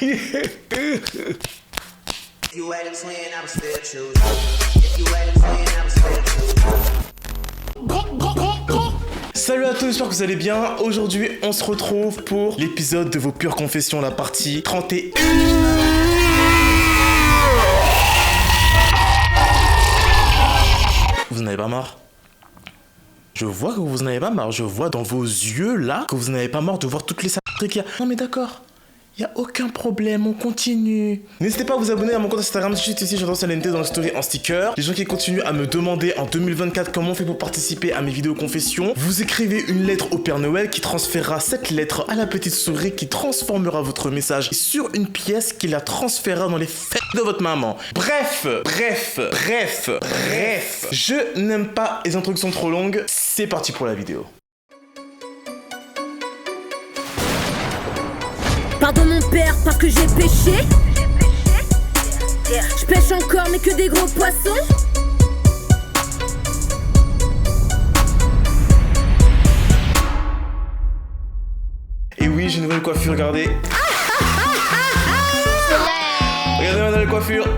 Salut à tous, j'espère que vous allez bien. Aujourd'hui, on se retrouve pour l'épisode de vos pures confessions, la partie 31. Vous n'en avez pas marre? Je vois que vous n'en avez pas marre. Je vois dans vos yeux là que vous n'en avez pas marre de voir toutes les saletés qu'il y a. Non mais d'accord. Y a aucun problème, on continue. N'hésitez pas à vous abonner à mon compte Instagram, juste ici, j'adore LNT dans le story en sticker. Les gens qui continuent à me demander en 2024 comment on fait pour participer à mes vidéos confessions, vous écrivez une lettre au Père Noël qui transférera cette lettre à la petite souris qui transformera votre message sur une pièce qui la transférera dans les fêtes de votre maman. Bref. Je n'aime pas les introductions trop longues, c'est parti pour la vidéo. Pardon mon père parce que j'ai péché. Je pêche encore mais que des gros poissons. Et oui, j'ai une nouvelle coiffure, regardez. Regardez ma nouvelle coiffure.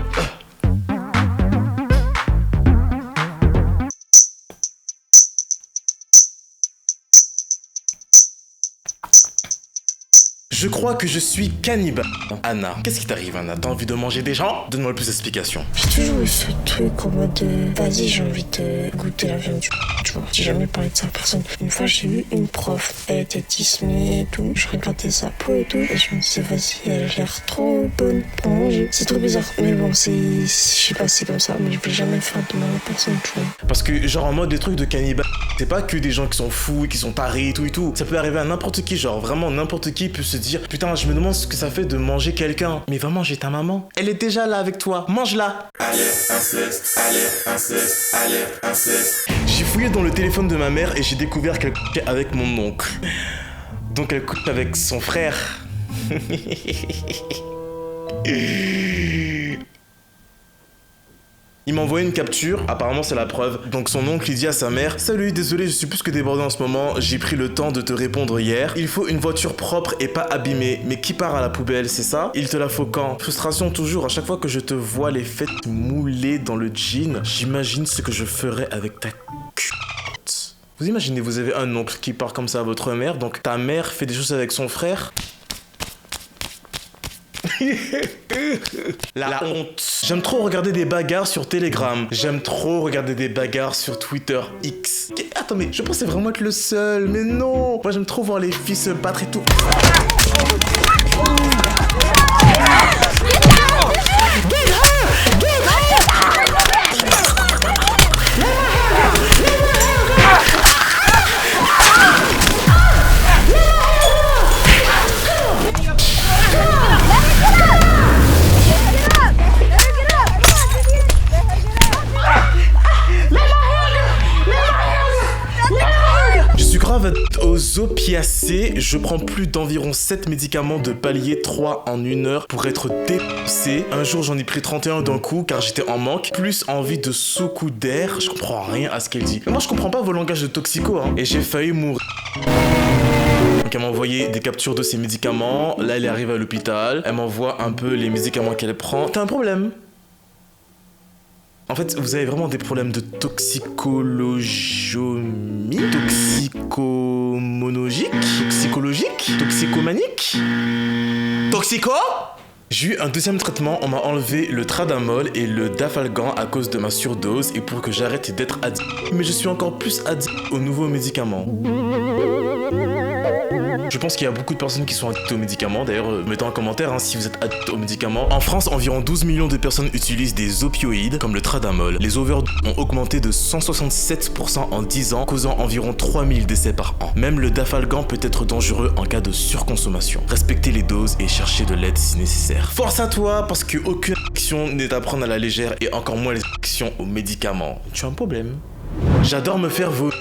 Je crois que je suis cannibale. Anna, qu'est-ce qui t'arrive, Anna? T'as envie de manger des gens? Donne-moi le plus d'explications. J'ai toujours eu ce truc en mode vas-y, j'ai envie de goûter la viande du tu vois. J'ai jamais parlé de ça à personne. Une fois, j'ai eu une prof, elle était tismée et tout. Je regardais sa peau et tout. Et je me disais, vas-y, elle a l'air trop bonne pour manger. C'est trop bizarre. Mais bon, je sais pas, c'est comme ça. Mais je vais jamais faire de mal à personne, tu vois. Parce que, genre, en mode des trucs de cannibale, c'est pas que des gens qui sont fous et qui sont tarés et tout. Ça peut arriver à n'importe qui, genre, vraiment n'importe qui peut se dire, putain, je me demande ce que ça fait de manger quelqu'un. Mais va manger ta maman. Elle est déjà là avec toi. Mange-la. Allez, inceste. J'ai fouillé dans le téléphone de ma mère et j'ai découvert qu'elle couchait avec mon oncle. Donc elle couche avec son frère. Il m'a envoyé une capture, apparemment c'est la preuve. Donc son oncle il dit à sa mère: salut, désolé, je suis plus que débordé en ce moment, j'ai pris le temps de te répondre hier. Il faut une voiture propre et pas abîmée, mais qui part à la poubelle, c'est ça? Il te la faut quand? Frustration toujours, à chaque fois que je te vois les fêtes moulées dans le jean, j'imagine ce que je ferais avec ta culotte. Vous imaginez, vous avez un oncle qui part comme ça à votre mère, donc ta mère fait des choses avec son frère. La honte. J'aime trop regarder des bagarres sur Telegram. J'aime trop regarder des bagarres sur Twitter X. Attends, mais je pensais vraiment être le seul. Mais non. Moi, j'aime trop voir les filles se battre et tout. Aux opiacés, je prends plus d'environ 7 médicaments de palier 3 en 1 heure pour être dépensé. Un jour j'en ai pris 31 d'un coup car j'étais en manque, plus envie de sous-coup d'air. Je comprends rien à ce qu'elle dit. Mais moi je comprends pas vos langages de toxico hein. Et j'ai failli mourir. Donc elle m'a envoyé des captures de ses médicaments. Là elle est arrivée à l'hôpital. Elle m'envoie un peu les médicaments qu'elle prend. T'as un problème? En fait, vous avez vraiment des problèmes de toxicologie, toxicomanique, toxico. J'ai eu un deuxième traitement, on m'a enlevé le Tradamol et le Dafalgan à cause de ma surdose et pour que j'arrête d'être addict. Mais je suis encore plus addict aux nouveaux médicaments. Je pense qu'il y a beaucoup de personnes qui sont addictes aux médicaments. D'ailleurs, mettez en commentaire hein, si vous êtes addict aux médicaments. En France, environ 12 millions de personnes utilisent des opioïdes comme le Tradamol. Les overdoses ont augmenté de 167% en 10 ans, causant environ 3000 décès par an. Même le Dafalgan peut être dangereux en cas de surconsommation. Respectez les doses et cherchez de l'aide si nécessaire. Force à toi, parce qu'aucune action n'est à prendre à la légère et encore moins les actions aux médicaments. Tu as un problème? J'adore me faire vos...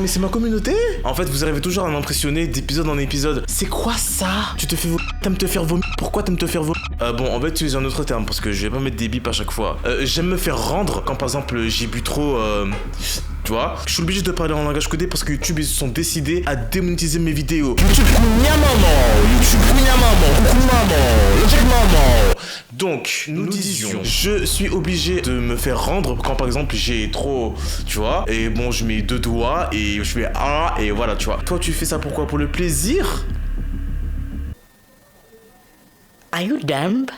mais c'est ma communauté. En fait, vous arrivez toujours à m'impressionner d'épisode en épisode. C'est quoi ça? Tu te fais t'aimes te faire vomir? Pourquoi t'aimes te faire vomir? Bon, on va utiliser un autre terme parce que je vais pas mettre des bips à chaque fois. J'aime me faire rendre quand par exemple j'ai bu trop. Tu vois, je suis obligé de parler en langage codé parce que YouTube ils se sont décidés à démonétiser mes vidéos. YouTube maman. Donc, nous disions, je suis obligé de me faire rendre quand par exemple j'ai trop, tu vois, et bon je mets 2 doigts et je fais ah et voilà, tu vois. Toi tu fais ça pourquoi? Pour le plaisir? Are you dumb?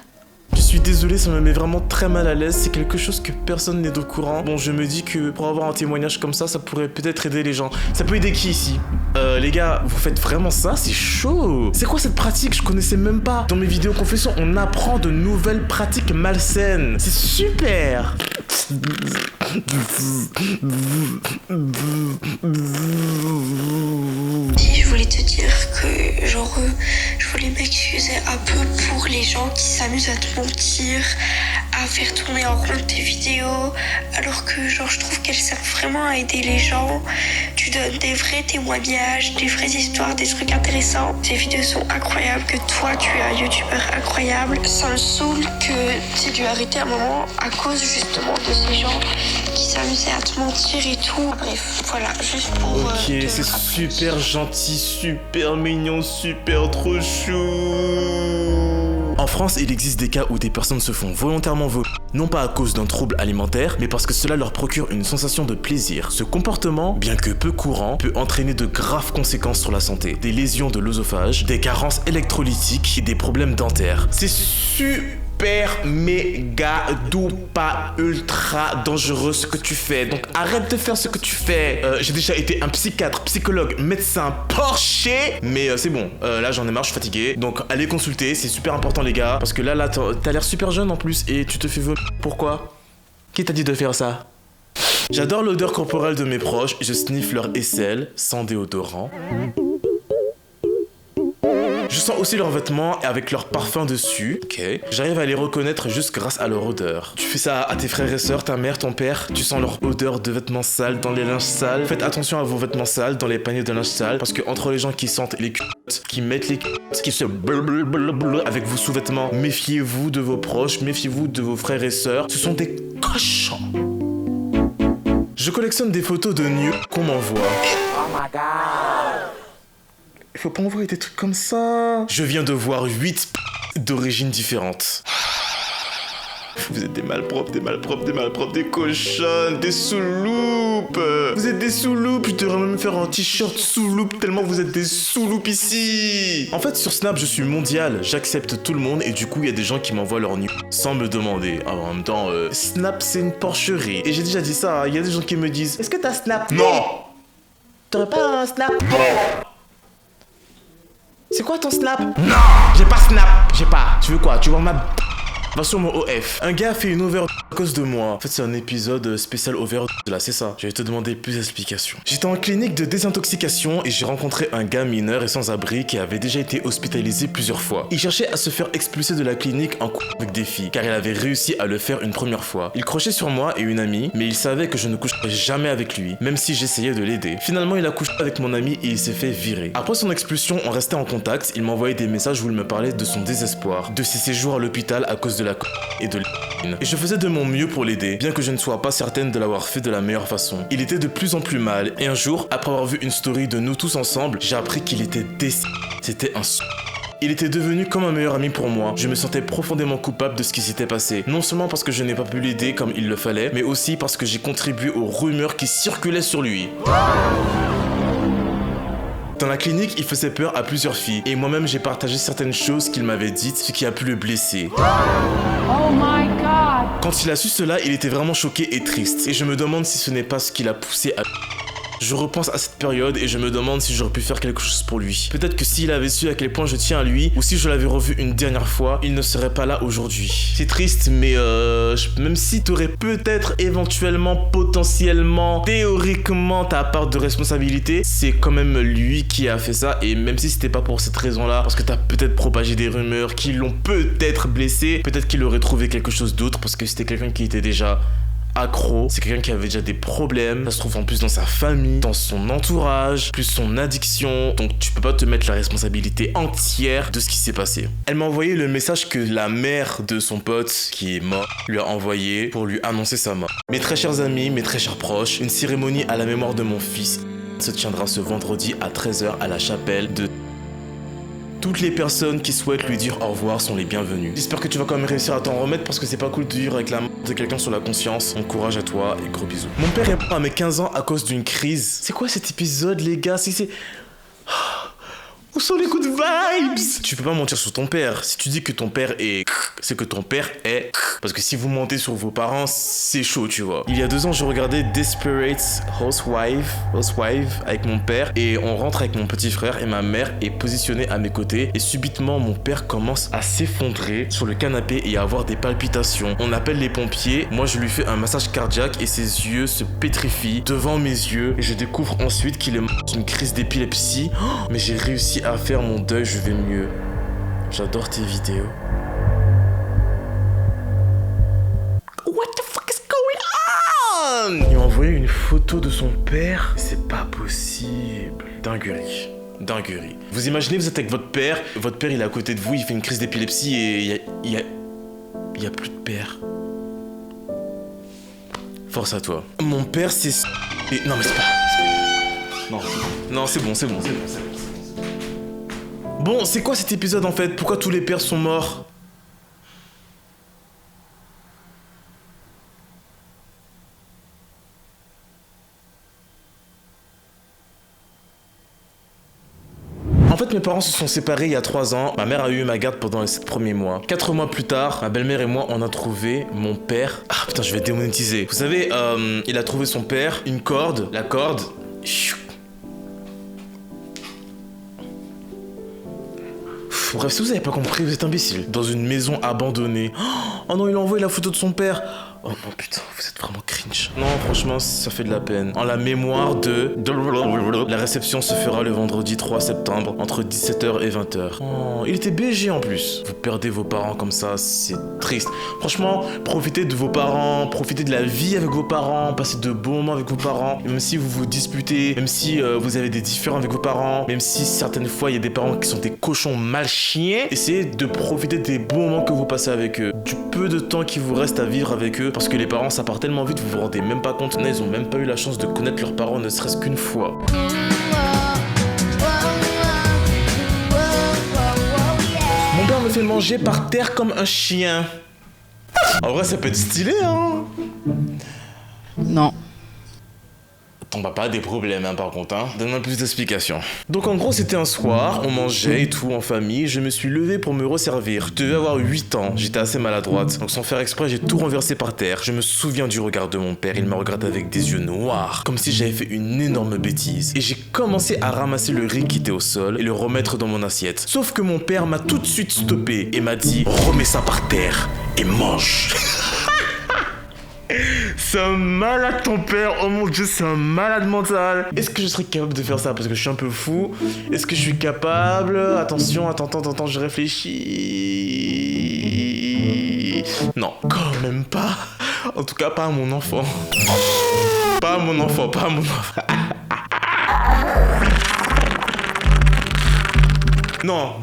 Je suis désolé, ça me met vraiment très mal à l'aise, c'est quelque chose que personne n'est au courant. Bon, je me dis que pour avoir un témoignage comme ça pourrait peut-être aider les gens. Ça peut aider qui ici? Les gars, vous faites vraiment ça? C'est chaud. C'est quoi cette pratique? Je connaissais même pas. Dans mes vidéos confessions, on apprend de nouvelles pratiques malsaines. C'est super. Si je voulais te dire que genre je voulais m'excuser un peu pour les gens qui s'amusent à te mentir, à faire tourner en rond tes vidéos, alors que genre je trouve qu'elles servent vraiment à aider les gens. Tu donnes des vrais témoignages, des vraies histoires, des trucs intéressants. Tes vidéos sont incroyables, que toi tu es un youtubeur incroyable. Ça me saoule que tu aies dû arrêter un moment à cause justement de ces gens qui s'amusaient à te mentir et tout. Bref, voilà, juste pour... Ok, c'est super gentil, super mignon, super trop chou. En France, il existe des cas où des personnes se font volontairement vomir, non pas à cause d'un trouble alimentaire, mais parce que cela leur procure une sensation de plaisir. Ce comportement, bien que peu courant, peut entraîner de graves conséquences sur la santé, des lésions de l'œsophage, des carences électrolytiques et des problèmes dentaires. C'est super méga pas ultra dangereux ce que tu fais, donc arrête de faire ce que tu fais. J'ai déjà été un psychiatre, psychologue, médecin, porché, mais c'est bon, là j'en ai marre, je suis fatigué, donc allez consulter, c'est super important les gars, parce que là t'as l'air super jeune en plus et tu te fais vomir. Pourquoi? Qui t'a dit de faire ça? J'adore l'odeur corporelle de mes proches, je sniffe leur aisselle sans déodorant. Je sens aussi leurs vêtements avec leur parfum dessus. Ok. J'arrive à les reconnaître juste grâce à leur odeur. Tu fais ça à tes frères et sœurs, ta mère, ton père. Tu sens leur odeur de vêtements sales dans les linges sales. Faites attention à vos vêtements sales dans les paniers de linge sales. Parce que entre les gens qui sentent les culottes, qui mettent les culottes, qui se blablabla avec vos sous-vêtements, méfiez-vous de vos proches, méfiez-vous de vos frères et sœurs. Ce sont des cochons. Je collectionne des photos de nus qu'on m'envoie. Oh my god. Il faut pas envoyer des trucs comme ça. Je viens de voir 8 d'origines différentes. Vous êtes des malpropres, des cochonnes, des sous-loupes. Vous êtes des sous-loupes. Je devrais même faire un t-shirt sous-loupe tellement vous êtes des sous-loupes ici. En fait, sur Snap, je suis mondial. J'accepte tout le monde et du coup, il y a des gens qui m'envoient leur nu sans me demander. Alors, en même temps, Snap, c'est une porcherie. Et j'ai déjà dit ça. Il y a des gens qui me disent: est-ce que t'as Snap? Non. T'aurais pas un Snap? Bon. C'est quoi ton Snap? Non! J'ai pas Snap! J'ai pas. Tu veux quoi? Tu vois ma... Va sur mon OF. Un gars a fait une overdose à cause de moi. En fait, c'est un épisode spécial overdose. Là, c'est ça. Je vais te demander plus d'explications. J'étais en clinique de désintoxication et j'ai rencontré un gars mineur et sans abri qui avait déjà été hospitalisé plusieurs fois. Il cherchait à se faire expulser de la clinique en couple avec des filles, car il avait réussi à le faire une première fois. Il crochait sur moi et une amie, mais il savait que je ne coucherais jamais avec lui, même si j'essayais de l'aider. Finalement, il a couché avec mon ami et il s'est fait virer. Après son expulsion, on restait en contact. Il m'envoyait des messages où il me parlait de son désespoir, de ses séjours à l'hôpital à cause de la et de l'héroïne. Et je faisais de mon mieux pour l'aider, bien que je ne sois pas certaine de l'avoir fait de la meilleure façon. Il était de plus en plus mal, et un jour, après avoir vu une story de nous tous ensemble, j'ai appris qu'il était décédé. C'était un Il était devenu comme un meilleur ami pour moi. Je me sentais profondément coupable de ce qui s'était passé. Non seulement parce que je n'ai pas pu l'aider comme il le fallait, mais aussi parce que j'ai contribué aux rumeurs qui circulaient sur lui. Dans la clinique, il faisait peur à plusieurs filles, et moi-même j'ai partagé certaines choses qu'il m'avait dites, ce qui a pu le blesser. Oh my god. Quand il a su cela, il était vraiment choqué et triste, et je me demande si ce n'est pas ce qui l'a poussé à... Je repense à cette période et je me demande si j'aurais pu faire quelque chose pour lui. Peut-être que s'il avait su à quel point je tiens à lui, ou si je l'avais revu une dernière fois, il ne serait pas là aujourd'hui. C'est triste, mais même si t'aurais peut-être, éventuellement, potentiellement, théoriquement ta part de responsabilité, c'est quand même lui qui a fait ça. Et même si c'était pas pour cette raison-là, parce que t'as peut-être propagé des rumeurs qui l'ont peut-être blessé, peut-être qu'il aurait trouvé quelque chose d'autre parce que c'était quelqu'un qui était déjà accro, c'est quelqu'un qui avait déjà des problèmes, ça se trouve en plus dans sa famille, dans son entourage, plus son addiction, donc tu peux pas te mettre la responsabilité entière de ce qui s'est passé. Elle m'a envoyé le message que la mère de son pote, qui est mort, lui a envoyé pour lui annoncer sa mort. Mes très chers amis, mes très chers proches, une cérémonie à la mémoire de mon fils se tiendra ce vendredi à 13h à la chapelle de... Toutes les personnes qui souhaitent lui dire au revoir sont les bienvenues. J'espère que tu vas quand même réussir à t'en remettre parce que c'est pas cool de vivre avec la mort de quelqu'un sur la conscience. Bon courage à toi et gros bisous. Mon père est mort à mes 15 ans à cause d'une crise. C'est quoi cet épisode les gars? C'est... Où sont les good vibes? Tu peux pas mentir sur ton père. Si tu dis que ton père est... c'est que ton père est... Parce que si vous mentez sur vos parents, c'est chaud, tu vois. Il y a 2 ans, je regardais Desperate Housewives avec mon père. Et on rentre avec mon petit frère et ma mère est positionnée à mes côtés. Et subitement, mon père commence à s'effondrer sur le canapé et à avoir des palpitations. On appelle les pompiers. Moi, je lui fais un massage cardiaque et ses yeux se pétrifient devant mes yeux. Et je découvre ensuite qu'il est mort d'une crise d'épilepsie. Oh, mais j'ai réussi à faire mon deuil, je vais mieux. J'adore tes vidéos. What the fuck is going on? Il m'a envoyé une photo de son père. C'est pas possible. Dinguerie. Dinguerie. Vous imaginez, vous êtes avec votre père il est à côté de vous, il fait une crise d'épilepsie et il y a plus de père. Force à toi. Mon père c'est... Non mais c'est pas... Non, c'est bon. Bon, c'est quoi cet épisode en fait? Pourquoi tous les pères sont morts? En fait, mes parents se sont séparés il y a 3 ans. Ma mère a eu ma garde pendant les 7 premiers mois. 4 mois plus tard, ma belle-mère et moi, on a trouvé mon père. Ah putain, je vais démonétiser. Vous savez, il a trouvé son père, une corde, la corde... Bref, si vous avez pas compris, vous êtes imbécile. Dans une maison abandonnée. Oh non, il a envoyé la photo de son père. Oh non, putain, vous êtes vraiment cringe. Non, franchement, ça fait de la peine. En la mémoire de... La réception se fera le vendredi 3 septembre, entre 17h et 20h. Oh, il était BG en plus. Vous perdez vos parents comme ça, c'est triste. Franchement, profitez de vos parents, profitez de la vie avec vos parents, passez de bons moments avec vos parents. Même si vous vous disputez, même si vous avez des différends avec vos parents, même si certaines fois il y a des parents qui sont des cochons mal chiens, essayez de profiter des bons moments que vous passez avec eux. Du peu de temps qui vous reste à vivre avec eux, parce que les parents ça part tellement vite, vous vous rendez même pas compte. Ils ont même pas eu la chance de connaître leurs parents ne serait-ce qu'une fois. Mon père me fait manger par terre comme un chien. En vrai ça peut être stylé hein. Non. On va pas des problèmes par contre Donne-moi plus d'explications. Donc en gros c'était un soir, on mangeait et tout en famille, je me suis levé pour me resservir. Je devais avoir 8 ans, j'étais assez maladroite, donc sans faire exprès j'ai tout renversé par terre. Je me souviens du regard de mon père, il me regardait avec des yeux noirs, comme si j'avais fait une énorme bêtise. Et j'ai commencé à ramasser le riz qui était au sol et le remettre dans mon assiette. Sauf que mon père m'a tout de suite stoppé et m'a dit « Remets ça par terre et mange !» C'est un malade ton père, oh mon dieu, c'est un malade mental. Est-ce que je serais capable de faire ça? Parce que je suis un peu fou. Est-ce que je suis capable? Attention, attends, je réfléchis. Non, quand même pas. En tout cas, pas à mon enfant. Pas à mon enfant. Non,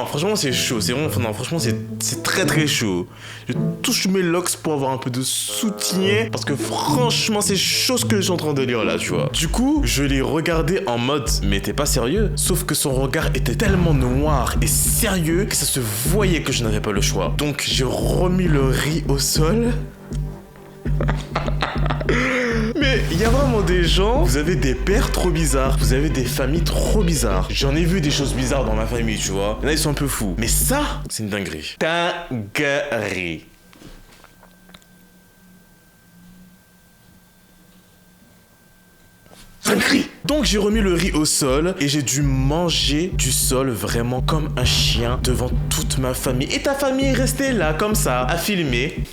franchement c'est chaud, c'est vraiment, non, franchement c'est très très chaud. Je touche mes locks pour avoir un peu de soutien, parce que franchement c'est chaud ce que je suis en train de lire là, tu vois. Du coup, je l'ai regardé en mode, mais t'es pas sérieux? Sauf que son regard était tellement noir et sérieux que ça se voyait que je n'avais pas le choix. Donc j'ai remis le riz au sol. Mais il y a vraiment des gens, vous avez des pères trop bizarres, vous avez des familles trop bizarres. J'en ai vu des choses bizarres dans ma famille, tu vois. Il y en a, ils sont un peu fous. Mais ça, c'est une dinguerie. Dinguerie. Dinguerie. Donc j'ai remis le riz au sol et j'ai dû manger du sol vraiment comme un chien devant toute ma famille. Et ta famille est restée là, comme ça, à filmer.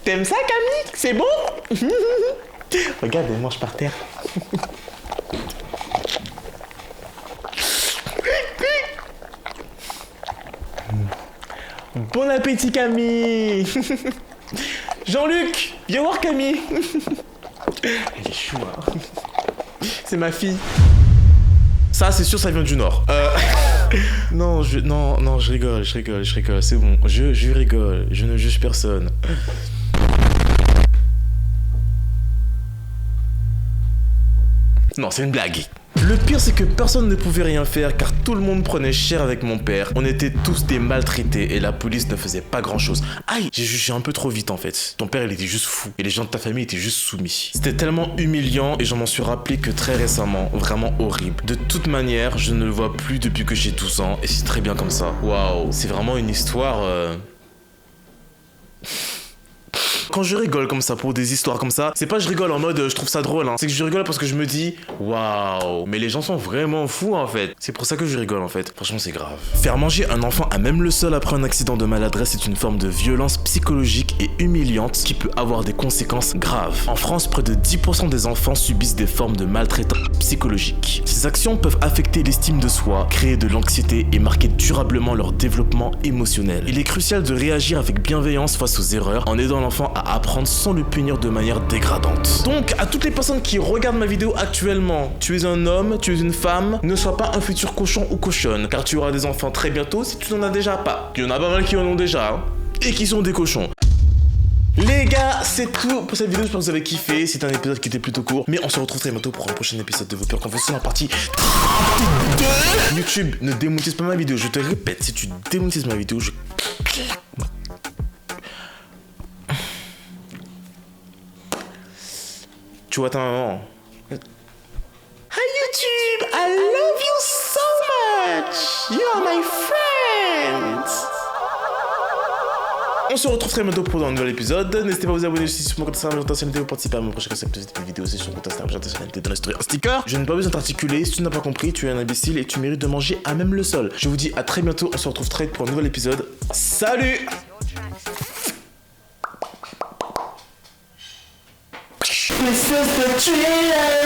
T'aimes ça, Camille? C'est bon? Regarde, elle mange par terre. Bon appétit Camille. Jean-Luc, viens voir Camille. Elle est chou, hein. C'est ma fille. Ça, c'est sûr, ça vient du Nord. Non, je rigole, c'est bon. Je rigole, je ne juge personne. Non, c'est une blague. Le pire, c'est que personne ne pouvait rien faire car tout le monde prenait cher avec mon père. On était tous des maltraités et la police ne faisait pas grand chose. Aïe, j'ai jugé un peu trop vite en fait. Ton père, il était juste fou et les gens de ta famille étaient juste soumis. C'était tellement humiliant et j'en m'en suis rappelé que très récemment. Vraiment horrible. De toute manière, je ne le vois plus depuis que j'ai 12 ans et c'est très bien comme ça. Waouh, c'est vraiment une histoire... Quand je rigole comme ça pour des histoires comme ça, c'est pas je rigole en mode je trouve ça drôle, hein. C'est que je rigole parce que je me dis waouh, mais les gens sont vraiment fous en fait. C'est pour ça que je rigole en fait. Franchement, c'est grave. Faire manger un enfant à même le sol après un accident de maladresse est une forme de violence psychologique et humiliante qui peut avoir des conséquences graves. En France, près de 10% des enfants subissent des formes de maltraitance psychologique. Ces actions peuvent affecter l'estime de soi, créer de l'anxiété et marquer durablement leur développement émotionnel. Il est crucial de réagir avec bienveillance face aux erreurs en aidant l'enfant à apprendre sans le punir de manière dégradante. Donc, à toutes les personnes qui regardent ma vidéo actuellement, tu es un homme, tu es une femme, ne sois pas un futur cochon ou cochonne, car tu auras des enfants très bientôt si tu n'en as déjà pas. Il y en a pas mal qui en ont déjà, hein, et qui sont des cochons. Les gars, c'est tout pour cette vidéo, j'espère que vous avez kiffé. C'est un épisode qui était plutôt court, mais on se retrouve très bientôt pour un prochain épisode de Vos Peurs Confessions, la partie 32. YouTube, ne démonétise pas ma vidéo, je te répète, si tu démonétises ma vidéo, je... Tu vois ta maman. Hi YouTube, I love you so much. You are my friends. On se retrouve très bientôt pour un nouvel épisode. N'hésitez pas à vous abonner aussi sur mon compte Instagram, pour participer à mon prochain concept de vidéo. C'est sur mon compte Instagram, dans la story un sticker. Je n'ai pas besoin d'articuler. Si tu n'as pas compris, tu es un imbécile et tu mérites de manger à même le sol. Je vous dis à très bientôt. On se retrouve très vite pour un nouvel épisode. Salut. This is the thriller.